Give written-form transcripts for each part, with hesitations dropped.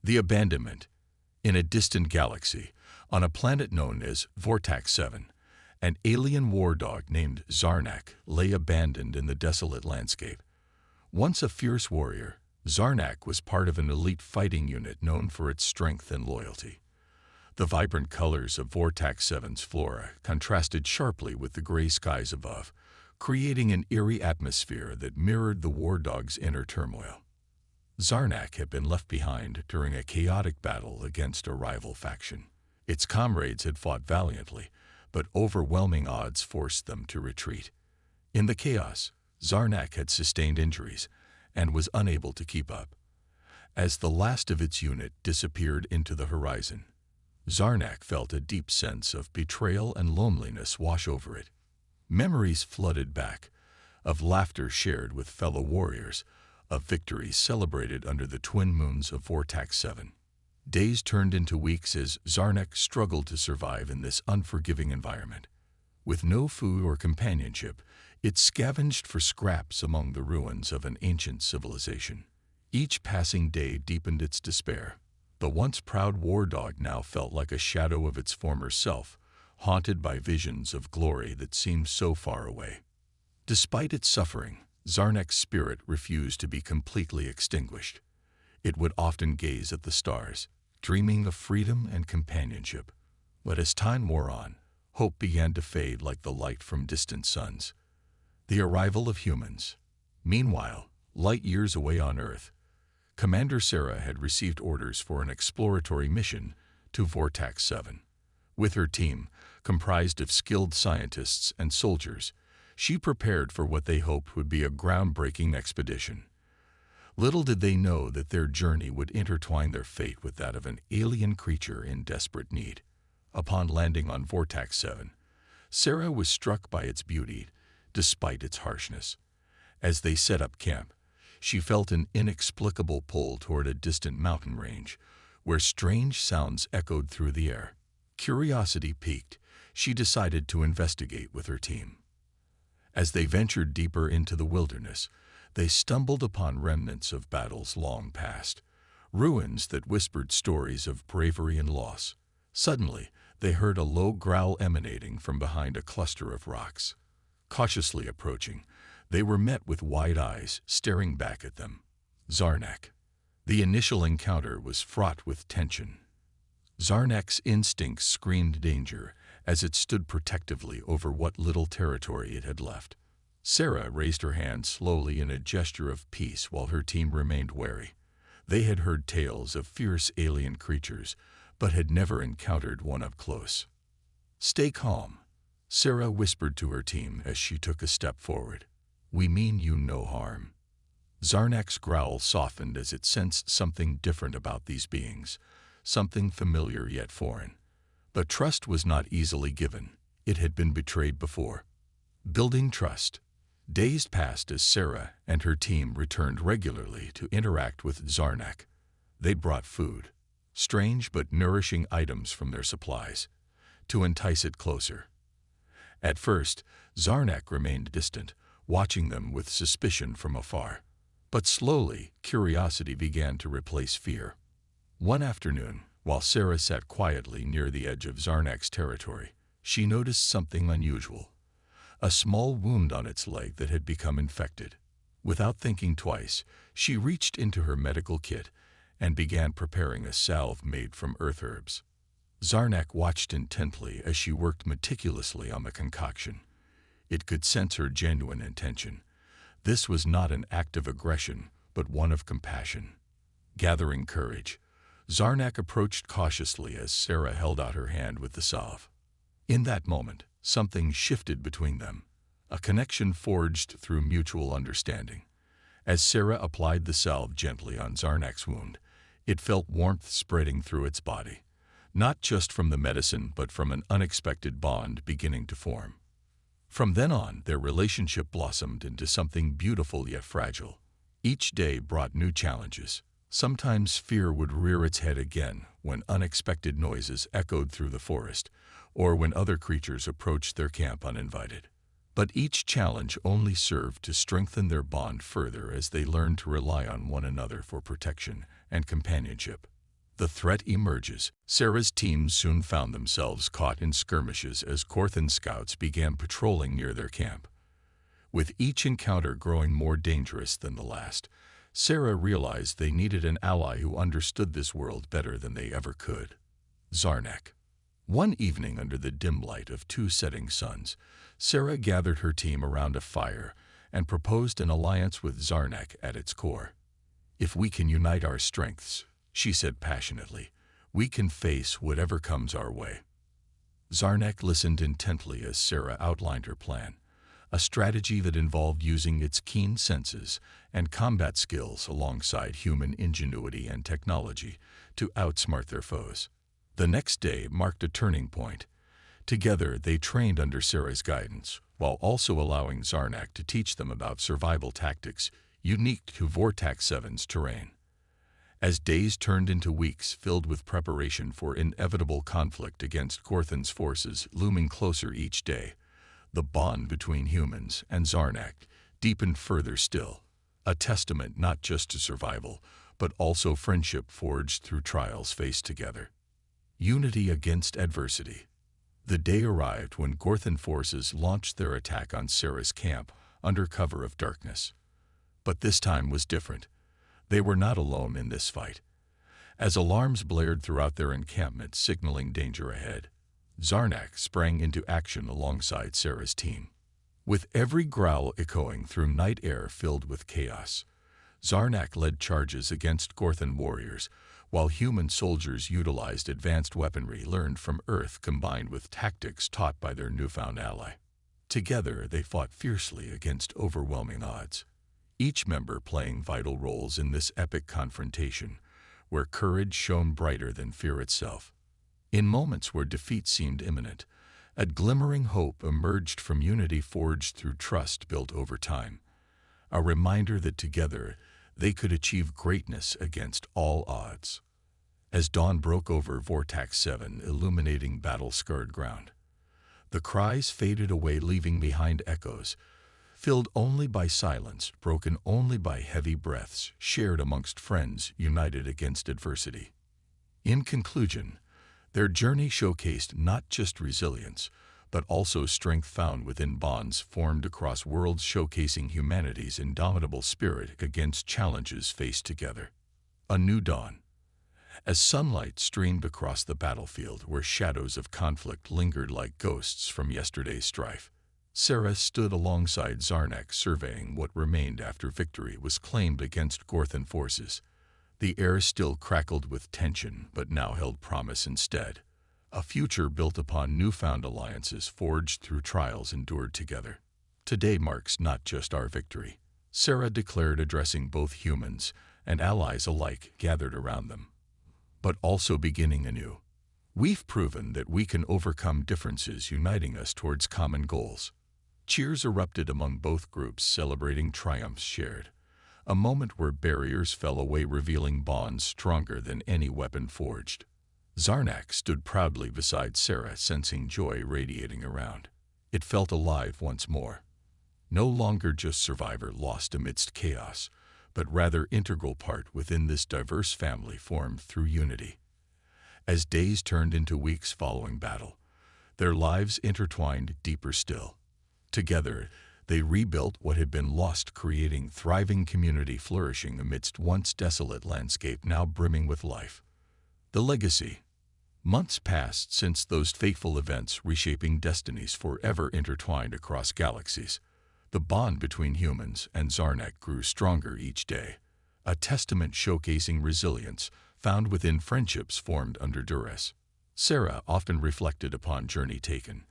The abandonment. In a distant galaxy, on a planet known as Vortex 7, an alien war dog named Zarnak lay abandoned in the desolate landscape. Once a fierce warrior, Zarnak was part of an elite fighting unit known for its strength and loyalty. The vibrant colors of Vortex 7's flora contrasted sharply with the gray skies above, creating an eerie atmosphere that mirrored the war dog's inner turmoil. Zarnak had been left behind during a chaotic battle against a rival faction. Its comrades had fought valiantly, but overwhelming odds forced them to retreat. In the chaos, Zarnak had sustained injuries and was unable to keep up. As the last of its unit disappeared into the horizon, Zarnak felt a deep sense of betrayal and loneliness wash over it. Memories flooded back, of laughter shared with fellow warriors, of victories celebrated under the twin moons of Vortex 7. Days turned into weeks as Zarnak struggled to survive in this unforgiving environment. With no food or companionship, it scavenged for scraps among the ruins of an ancient civilization. Each passing day deepened its despair. The once proud war dog now felt like a shadow of its former self, haunted by visions of glory that seemed so far away. Despite its suffering, Zarnak's spirit refused to be completely extinguished. It would often gaze at the stars, dreaming of freedom and companionship. But as time wore on, hope began to fade like the light from distant suns. The arrival of humans. Meanwhile, light years away on Earth, Commander Sarah had received orders for an exploratory mission to Vortex 7. With her team, comprised of skilled scientists and soldiers, she prepared for what they hoped would be a groundbreaking expedition. Little did they know that their journey would intertwine their fate with that of an alien creature in desperate need. Upon landing on Vortex 7, Sarah was struck by its beauty, despite its harshness. As they set up camp, she felt an inexplicable pull toward a distant mountain range, where strange sounds echoed through the air. Curiosity piqued, she decided to investigate with her team. As they ventured deeper into the wilderness, they stumbled upon remnants of battles long past, ruins that whispered stories of bravery and loss. Suddenly, they heard a low growl emanating from behind a cluster of rocks. Cautiously approaching, they were met with wide eyes staring back at them. Zarnak. The initial encounter was fraught with tension. Zarnak's instincts screamed danger as it stood protectively over what little territory it had left. Sarah raised her hand slowly in a gesture of peace while her team remained wary. They had heard tales of fierce alien creatures, but had never encountered one up close. "Stay calm," Sarah whispered to her team as she took a step forward. "We mean you no harm." Zarnak's growl softened as it sensed something different about these beings, something familiar yet foreign. But trust was not easily given. It had been betrayed before. Building trust. Days passed as Sarah and her team returned regularly to interact with Zarnak. They brought food, strange but nourishing items from their supplies, to entice it closer. At first, Zarnak remained distant, watching them with suspicion from afar. But slowly, curiosity began to replace fear. One afternoon, while Sarah sat quietly near the edge of Zarnak's territory, she noticed something unusual. A small wound on its leg that had become infected. Without thinking twice, she reached into her medical kit and began preparing a salve made from earth herbs. Zarnak watched intently as she worked meticulously on the concoction. It could sense her genuine intention. This was not an act of aggression, but one of compassion. Gathering courage, Zarnak approached cautiously as Sarah held out her hand with the salve. In that moment, something shifted between them, a connection forged through mutual understanding. As Sarah applied the salve gently on Zarnak's wound, it felt warmth spreading through its body, not just from the medicine but from an unexpected bond beginning to form. From then on, their relationship blossomed into something beautiful yet fragile. Each day brought new challenges. Sometimes fear would rear its head again when unexpected noises echoed through the forest, or when other creatures approached their camp uninvited. But each challenge only served to strengthen their bond further as they learned to rely on one another for protection and companionship. The threat emerges. Sarah's team soon found themselves caught in skirmishes as Korthan scouts began patrolling near their camp. With each encounter growing more dangerous than the last, Sarah realized they needed an ally who understood this world better than they ever could. Zarnak. One evening under the dim light of 2 setting suns, Sarah gathered her team around a fire and proposed an alliance with Zarnak at its core. "If we can unite our strengths," she said passionately, "we can face whatever comes our way." Zarnak listened intently as Sarah outlined her plan, a strategy that involved using its keen senses and combat skills alongside human ingenuity and technology to outsmart their foes. The next day marked a turning point. Together, they trained under Sarah's guidance, while also allowing Zarnak to teach them about survival tactics unique to Vortex 7's terrain. As days turned into weeks filled with preparation for inevitable conflict against Korthan's forces looming closer each day, the bond between humans and Zarnak deepened further still, a testament not just to survival, but also friendship forged through trials faced together. Unity against adversity. The day arrived when Korthan forces launched their attack on Sarah's camp under cover of darkness. But this time was different. They were not alone in this fight. As alarms blared throughout their encampment signaling danger ahead, Zarnak sprang into action alongside Sarah's team. With every growl echoing through night air filled with chaos, Zarnak led charges against Korthan warriors, while human soldiers utilized advanced weaponry learned from Earth combined with tactics taught by their newfound ally. Together, they fought fiercely against overwhelming odds, each member playing vital roles in this epic confrontation, where courage shone brighter than fear itself. In moments where defeat seemed imminent, a glimmering hope emerged from unity forged through trust built over time, a reminder that together they could achieve greatness against all odds. As dawn broke over Vortex 7, illuminating battle-scarred ground, the cries faded away, leaving behind echoes, filled only by silence, broken only by heavy breaths shared amongst friends united against adversity. In conclusion, their journey showcased not just resilience, but also strength found within bonds formed across worlds, showcasing humanity's indomitable spirit against challenges faced together. A new dawn. As sunlight streamed across the battlefield where shadows of conflict lingered like ghosts from yesterday's strife, Sarah stood alongside Zarnak, surveying what remained after victory was claimed against Korthan forces. The air still crackled with tension, but now held promise instead. A future built upon newfound alliances forged through trials endured together. "Today marks not just our victory," Sarah declared, addressing both humans and allies alike gathered around them, "but also beginning anew. We've proven that we can overcome differences, uniting us towards common goals." Cheers erupted among both groups, celebrating triumphs shared, a moment where barriers fell away, revealing bonds stronger than any weapon forged. Zarnak stood proudly beside Sarah, sensing joy radiating around. It felt alive once more. No longer just survivor lost amidst chaos, but rather integral part within this diverse family formed through unity. As days turned into weeks following battle, their lives intertwined deeper still. Together, they rebuilt what had been lost, creating thriving community flourishing amidst once desolate landscape now brimming with life. The legacy. Months passed since those fateful events, reshaping destinies forever intertwined across galaxies. The bond between humans and Zarnak grew stronger each day, a testament showcasing resilience found within friendships formed under duress. Sarah often reflected upon journey taken,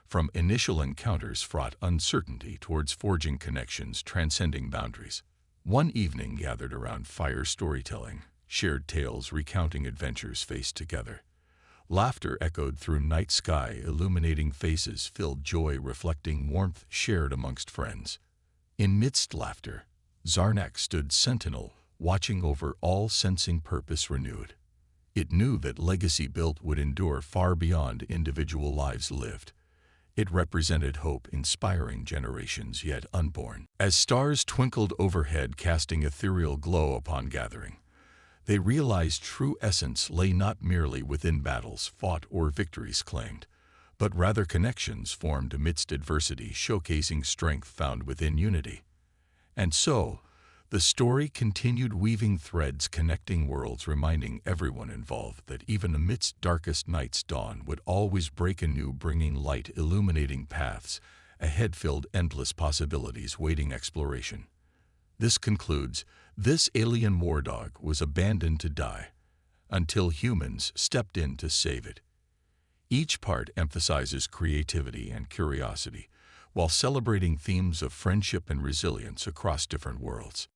from initial encounters fraught uncertainty towards forging connections transcending boundaries. One evening gathered around fire, storytelling, shared tales recounting adventures faced together. Laughter echoed through night sky, illuminating faces filled joy, reflecting warmth shared amongst friends. In midst laughter, Zarnak stood sentinel, watching over all, sensing purpose renewed. It knew that legacy built would endure far beyond individual lives lived. It represented hope, inspiring generations yet unborn. As stars twinkled overhead, casting ethereal glow upon gathering, They realized true essence lay not merely within battles fought or victories claimed, but rather connections formed amidst adversity, showcasing strength found within unity. And so, the story continued weaving threads connecting worlds, reminding everyone involved that even amidst darkest nights, dawn would always break anew, bringing light, illuminating paths ahead filled endless possibilities waiting exploration. This concludes, this alien war dog was abandoned to die until humans stepped in to save it. Each part emphasizes creativity and curiosity, while celebrating themes of friendship and resilience across different worlds.